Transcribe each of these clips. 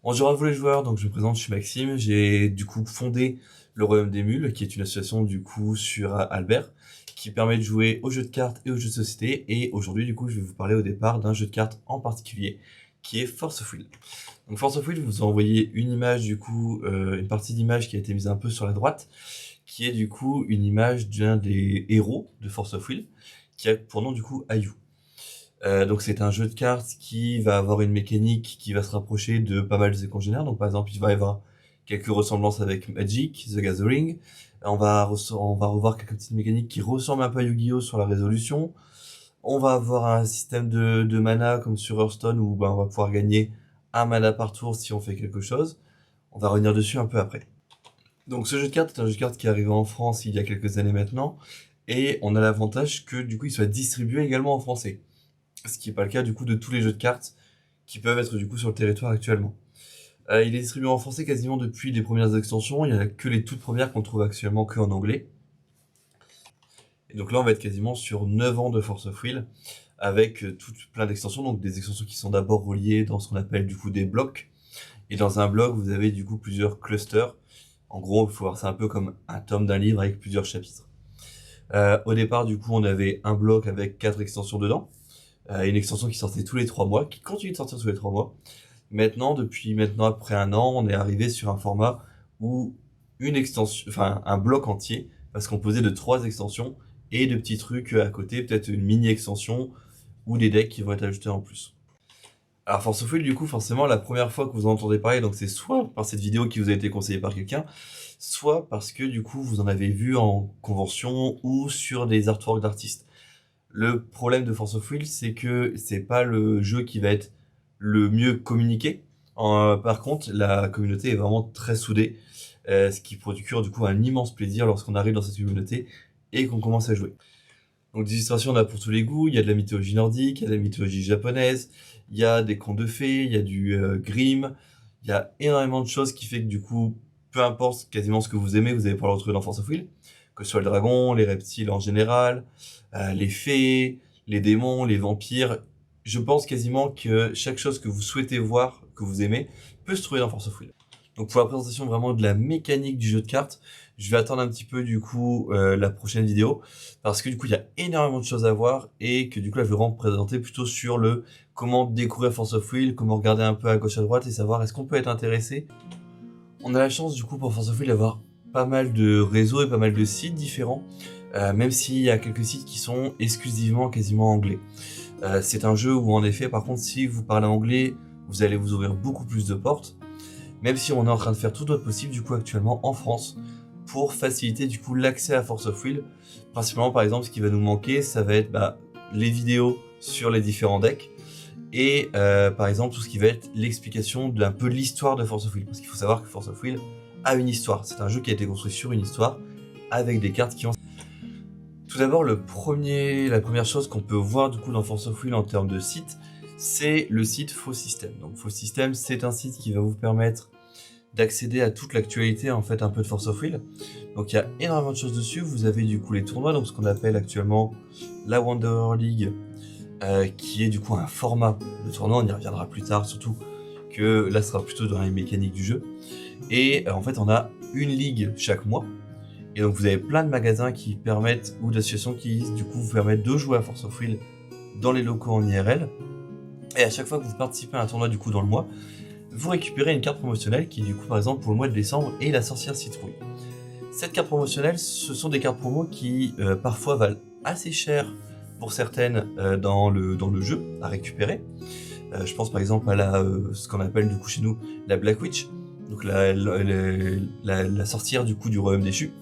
Bonjour à vous les joueurs, donc je me présente, je suis Maxime, j'ai du coup fondé le Royaume des Mules, qui est une association du coup sur Albert, qui permet de jouer aux jeux de cartes et aux jeux de société, et aujourd'hui du coup je vais vous parler au départ d'un jeu de cartes en particulier, qui est Force of Will. Donc Force of Will, vous envoyez une image du coup, une partie d'image qui a été mise un peu sur la droite, qui est du coup une image d'un des héros de Force of Will, qui a pour nom du coup Ayu. Donc c'est un jeu de cartes qui va avoir une mécanique qui va se rapprocher de pas mal de ses congénères. Donc par exemple, il va y avoir quelques ressemblances avec Magic, The Gathering. On va revoir quelques petites mécaniques qui ressemblent un peu à Yu-Gi-Oh sur la résolution. On va avoir un système de mana comme sur Hearthstone où on va pouvoir gagner un mana par tour si on fait quelque chose. On va revenir dessus un peu après. Donc ce jeu de cartes est un jeu de cartes qui est arrivé en France il y a quelques années maintenant. Et on a l'avantage que du coup il soit distribué également en français, ce qui n'est pas le cas du coup de tous les jeux de cartes qui peuvent être du coup sur le territoire actuellement. Il est distribué en français quasiment depuis les premières extensions, il n'y en a que les toutes premières qu'on trouve actuellement que en anglais. Et donc là on va être quasiment sur 9 ans de Force of Will, avec plein d'extensions, donc des extensions qui sont d'abord reliées dans ce qu'on appelle du coup des blocs. Et dans un bloc vous avez du coup plusieurs clusters. En gros il faut voir ça un peu comme un tome d'un livre avec plusieurs chapitres. Au départ du coup on avait un bloc avec 4 extensions dedans. Une extension qui sortait tous les 3 mois, qui continue de sortir tous les 3 mois. Maintenant, après un an, on est arrivé sur un format où une extension, enfin un bloc entier va se composer de 3 extensions et de petits trucs à côté, peut-être une mini extension ou des decks qui vont être ajoutés en plus. Alors Force of Will, du coup, forcément, la première fois que vous en entendez parler, donc c'est soit par cette vidéo qui vous a été conseillée par quelqu'un, soit parce que du coup vous en avez vu en convention ou sur des artworks d'artistes. Le problème de Force of Will, c'est que c'est pas le jeu qui va être le mieux communiqué. Par contre, la communauté est vraiment très soudée, ce qui procure du coup un immense plaisir lorsqu'on arrive dans cette communauté et qu'on commence à jouer. Donc des illustrations, on a pour tous les goûts, il y a de la mythologie nordique, il y a de la mythologie japonaise, il y a des contes de fées, il y a du Grimm, il y a énormément de choses qui fait que du coup, peu importe quasiment ce que vous aimez, vous allez pouvoir le retrouver dans Force of Will, que ce soit le dragon, les reptiles en général, les fées, les démons, les vampires. Je pense quasiment que chaque chose que vous souhaitez voir, que vous aimez, peut se trouver dans Force of Will. Donc pour la présentation vraiment de la mécanique du jeu de cartes, je vais attendre un petit peu du coup la prochaine vidéo, parce que du coup il y a énormément de choses à voir et que du coup là je vais vraiment présenter plutôt sur le comment découvrir Force of Will, comment regarder un peu à gauche à droite et savoir est-ce qu'on peut être intéressé. On a la chance du coup pour Force of Will d'avoir pas mal de réseaux et pas mal de sites différents, même s'il y a quelques sites qui sont exclusivement quasiment anglais. C'est un jeu où en effet par contre si vous parlez anglais, vous allez vous ouvrir beaucoup plus de portes, même si on est en train de faire tout notre possible du coup actuellement en France pour faciliter du coup l'accès à Force of Will. Principalement par exemple ce qui va nous manquer ça va être les vidéos sur les différents decks et par exemple tout ce qui va être l'explication d'un peu l'histoire de Force of Will, parce qu'il faut savoir que Force of Will a une histoire, c'est un jeu qui a été construit sur une histoire avec des cartes qui ont... Tout d'abord la première chose qu'on peut voir du coup dans Force of Will en termes de site, c'est le site Faux System. Donc Faux System c'est un site qui va vous permettre d'accéder à toute l'actualité en fait un peu de Force of Will. Donc il y a énormément de choses dessus, vous avez du coup les tournois, donc ce qu'on appelle actuellement la Wanderer League, qui est du coup un format de tournoi, on y reviendra plus tard, surtout que là ce sera plutôt dans les mécaniques du jeu. Et en fait on a une ligue chaque mois, et donc vous avez plein de magasins qui permettent, ou d'associations qui du coup vous permettent de jouer à Force of Will dans les locaux en IRL, et à chaque fois que vous participez à un tournoi du coup dans le mois, vous récupérez une carte promotionnelle qui est du coup par exemple pour le mois de décembre et la sorcière citrouille. Cette carte promotionnelle, ce sont des cartes promo qui parfois valent assez cher pour certaines dans le jeu à récupérer. Je pense par exemple à ce qu'on appelle du coup chez nous la Black Witch, donc la sorcière du coup du royaume déchu,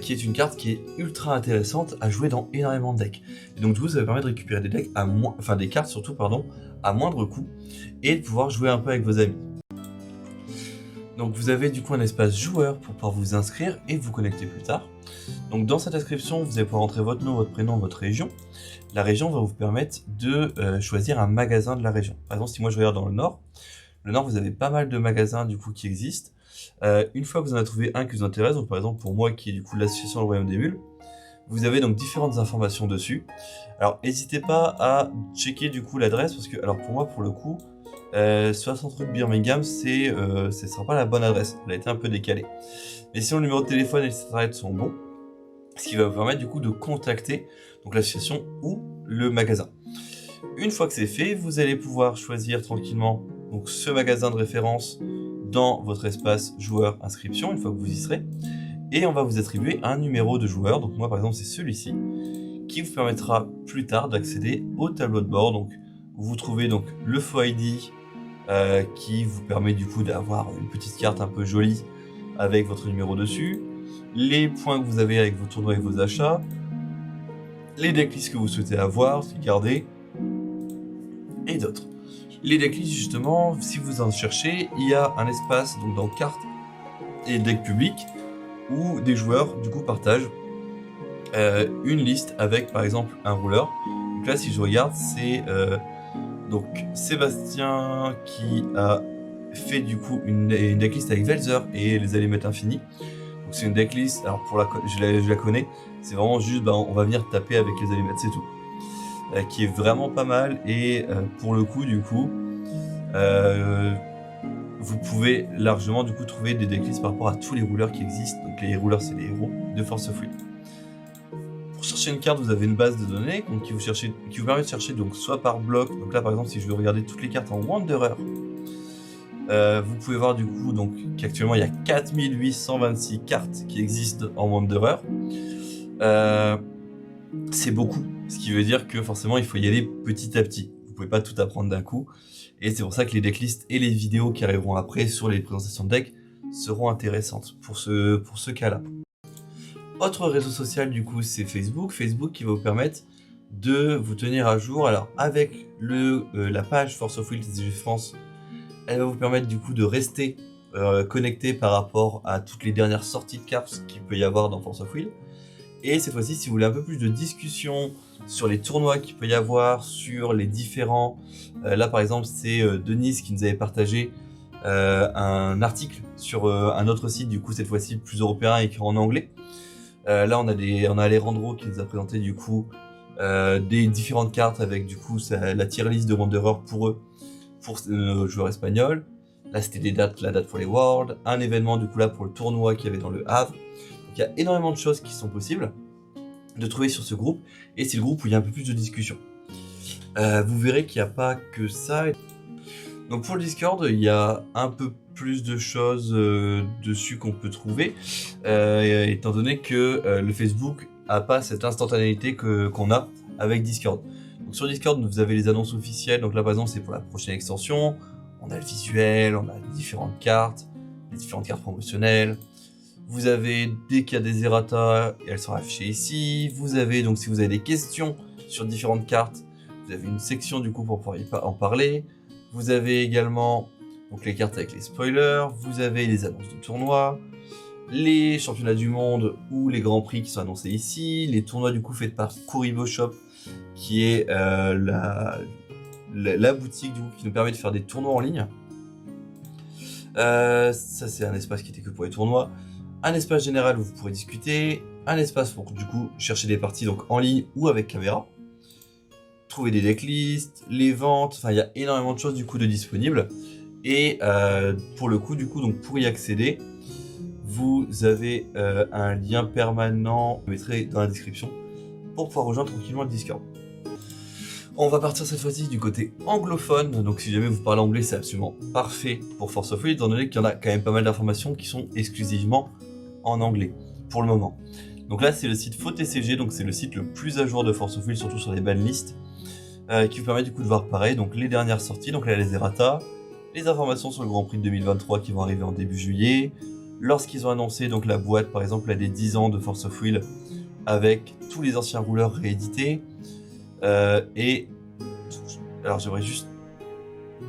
qui est une carte qui est ultra intéressante à jouer dans énormément de decks. Et donc du coup ça va permettre de récupérer des decks des cartes surtout pardon, à moindre coût et de pouvoir jouer un peu avec vos amis. Donc vous avez du coup un espace joueur pour pouvoir vous inscrire et vous connecter plus tard. Donc dans cette inscription, vous allez pouvoir entrer votre nom, votre prénom, votre région. La région va vous permettre de choisir un magasin de la région. Par exemple, si moi je regarde dans le nord, vous avez pas mal de magasins du coup qui existent. Une fois que vous en avez trouvé un qui vous intéresse, donc par exemple pour moi qui est du coup l'association Le Royaume des Mules, vous avez donc différentes informations dessus. Alors n'hésitez pas à checker du coup l'adresse parce que alors pour moi pour le coup, Sur la centre de Birmingham, ce sera pas la bonne adresse, elle a été un peu décalée. Mais sinon le numéro de téléphone et le site internet sont bons, ce qui va vous permettre du coup de contacter donc l'association ou le magasin. Une fois que c'est fait, vous allez pouvoir choisir tranquillement donc ce magasin de référence dans votre espace joueur inscription, une fois que vous y serez, et on va vous attribuer un numéro de joueur. Donc moi par exemple c'est celui-ci, qui vous permettra plus tard d'accéder au tableau de bord. Donc vous trouvez donc le faux ID qui vous permet du coup d'avoir une petite carte un peu jolie avec votre numéro dessus, les points que vous avez avec vos tournois et vos achats, les decklists que vous souhaitez avoir, garder, et d'autres. Les decklists justement, si vous en cherchez, il y a un espace donc dans cartes et deck public où des joueurs du coup partagent une liste avec par exemple un rouleur. Donc là si je regarde, c'est donc Sébastien qui a fait du coup une decklist avec Velzer et les allumettes infinies. Donc c'est une decklist, alors je la connais, c'est vraiment juste on va venir taper avec les allumettes, c'est tout. Qui est vraiment pas mal et pour le coup du coup vous pouvez largement du coup trouver des decklists par rapport à tous les rouleurs qui existent. Donc les rouleurs c'est les héros de Force of Will. Pour chercher une carte, vous avez une base de données donc, qui vous permet de chercher donc soit par bloc. Donc là par exemple si je veux regarder toutes les cartes en Wanderer, vous pouvez voir du coup donc qu'actuellement il y a 4826 cartes qui existent en Wanderer. C'est beaucoup, ce qui veut dire que forcément il faut y aller petit à petit. Vous pouvez pas tout apprendre d'un coup. Et c'est pour ça que les decklists et les vidéos qui arriveront après sur les présentations de deck seront intéressantes pour ce cas-là. Autre réseau social du coup c'est Facebook. Facebook qui va vous permettre de vous tenir à jour. Alors avec la page Force of Will TCG France, elle va vous permettre du coup de rester connecté par rapport à toutes les dernières sorties de cartes qu'il peut y avoir dans Force of Will. Et cette fois-ci, si vous voulez un peu plus de discussion sur les tournois qu'il peut y avoir, sur les différents... là par exemple, c'est Denise qui nous avait partagé un article sur un autre site, du coup cette fois-ci plus européen, écrit en anglais. Là on a Alejandro qui nous a présenté du coup des différentes cartes avec du coup la tier list de Wanderer pour eux, pour nos joueurs espagnols. Là c'était la date pour les Worlds, un événement du coup là pour le tournoi qu'il y avait dans le Havre. Il y a énormément de choses qui sont possibles de trouver sur ce groupe, et c'est le groupe où il y a un peu plus de discussion. Vous verrez qu'il n'y a pas que ça. Donc pour le Discord, il y a un peu plus de choses dessus qu'on peut trouver, étant donné que le Facebook n'a pas cette instantanéité qu'on a avec Discord. Donc sur Discord, vous avez les annonces officielles, donc là par exemple c'est pour la prochaine extension, on a le visuel, on a les différentes cartes promotionnelles. Vous avez, dès qu'il y a des errata, elles sont affichées ici. Vous avez, donc si vous avez des questions sur différentes cartes, vous avez une section du coup pour pouvoir en parler. Vous avez également donc, les cartes avec les spoilers. Vous avez les annonces de tournois, les championnats du monde ou les grands prix qui sont annoncés ici. Les tournois du coup faits par Kuribo Shop, qui est la boutique du coup, qui nous permet de faire des tournois en ligne. Ça c'est un espace qui était que pour les tournois. Un espace général où vous pourrez discuter, un espace pour du coup chercher des parties donc en ligne ou avec caméra, trouver des decklists, les ventes, enfin il y a énormément de choses du coup de disponibles. Et pour le coup du coup donc pour y accéder, vous avez un lien permanent, je le mettrai dans la description, pour pouvoir rejoindre tranquillement le Discord. On va partir cette fois-ci du côté anglophone, donc si jamais vous parlez anglais c'est absolument parfait pour Force of Will, étant donné qu'il y en a quand même pas mal d'informations qui sont exclusivement en anglais, pour le moment. Donc là c'est le site FauxTCG, donc c'est le site le plus à jour de Force of Will, surtout sur les banlists, qui vous permet du coup de voir pareil, donc les dernières sorties, donc là les errata, les informations sur le Grand Prix de 2023 qui vont arriver en début juillet, lorsqu'ils ont annoncé donc la boîte par exemple là, des 10 ans de Force of Will, avec tous les anciens rouleurs réédités, et alors j'aimerais juste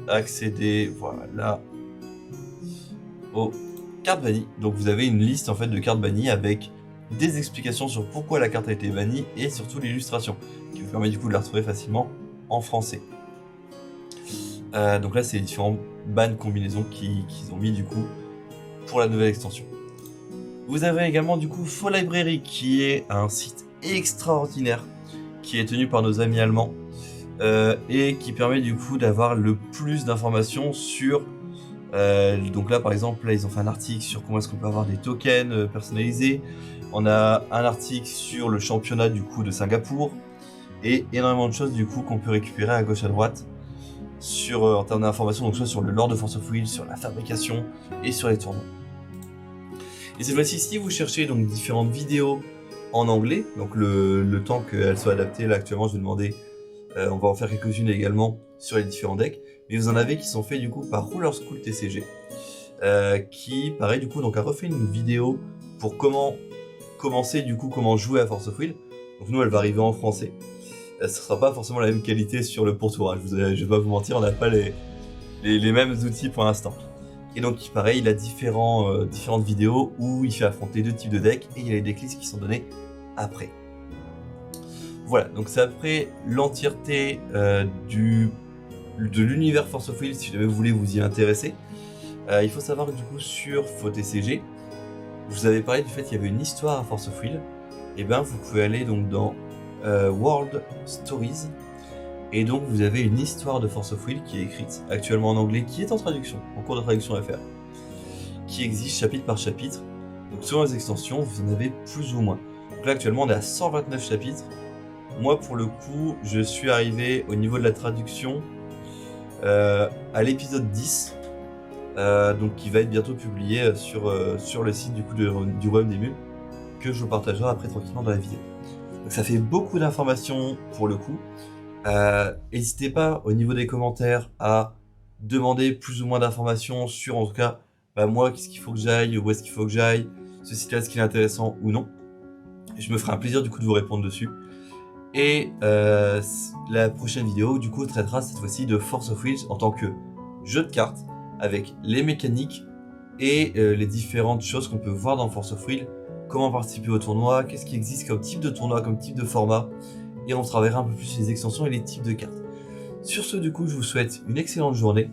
accéder, voilà, aux cartes bannies. Donc vous avez une liste en fait de cartes bannies avec des explications sur pourquoi la carte a été bannie et surtout l'illustration, qui vous permet du coup de la retrouver facilement en français. Donc là c'est les différents bans combinaisons qu'ils ont mis du coup pour la nouvelle extension. Vous avez également du coup Faux Library, qui est un site extraordinaire qui est tenu par nos amis allemands, et qui permet du coup d'avoir le plus d'informations sur donc là par exemple là ils ont fait un article sur comment est-ce qu'on peut avoir des tokens personnalisés. On a un article sur le championnat du coup de Singapour et énormément de choses du coup qu'on peut récupérer à gauche à droite sur en termes d'informations, donc soit sur le lore de Force of Will, sur la fabrication et sur les tournois. Et cette fois-ci, si vous cherchez donc différentes vidéos en anglais, donc le temps qu'elles soient adaptées, là actuellement je vais demander, on va en faire quelques-unes également sur les différents decks, mais vous en avez qui sont faits du coup par Ruler School TCG, qui pareil du coup donc a refait une vidéo pour comment commencer du coup comment jouer à Force of Will. Donc nous elle va arriver en français. Ce sera pas forcément la même qualité sur le pourtour, hein. Je vais pas vous mentir, on n'a pas les mêmes outils pour l'instant. Et donc pareil, il a différentes vidéos où il fait affronter deux types de decks et il y a les decklists qui sont donnés après. Voilà, donc c'est après l'entièreté de l'univers Force of Will si jamais vous voulez vous y intéresser. Il faut savoir que du coup sur FoTCG, je vous avais parlé du fait qu'il y avait une histoire à Force of Will. Et bien vous pouvez aller donc dans World Stories et donc vous avez une histoire de Force of Will qui est écrite actuellement en anglais, qui est en traduction, en cours de traduction à faire, qui existe chapitre par chapitre. Donc selon les extensions, vous en avez plus ou moins. Donc là actuellement on est à 129 chapitres. Moi pour le coup, je suis arrivé au niveau de la traduction à l'épisode 10, donc qui va être bientôt publié sur le site du coup du Royaume des Mules, que je vous partagerai après tranquillement dans la vidéo. Donc ça fait beaucoup d'informations pour le coup. N'hésitez pas au niveau des commentaires à demander plus ou moins d'informations sur en tout cas moi qu'est-ce qu'il faut que j'aille, où est-ce qu'il faut que j'aille, ce site là est-ce qu'il est intéressant ou non. Je me ferai un plaisir du coup de vous répondre dessus. Et la prochaine vidéo du coup traitera cette fois-ci de Force of Will en tant que jeu de cartes avec les mécaniques et les différentes choses qu'on peut voir dans Force of Will. Comment participer au tournoi, qu'est-ce qui existe comme type de tournoi, comme type de format, et on travaillera un peu plus les extensions et les types de cartes. Sur ce, du coup, je vous souhaite une excellente journée,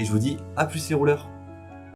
et je vous dis à plus les rouleurs.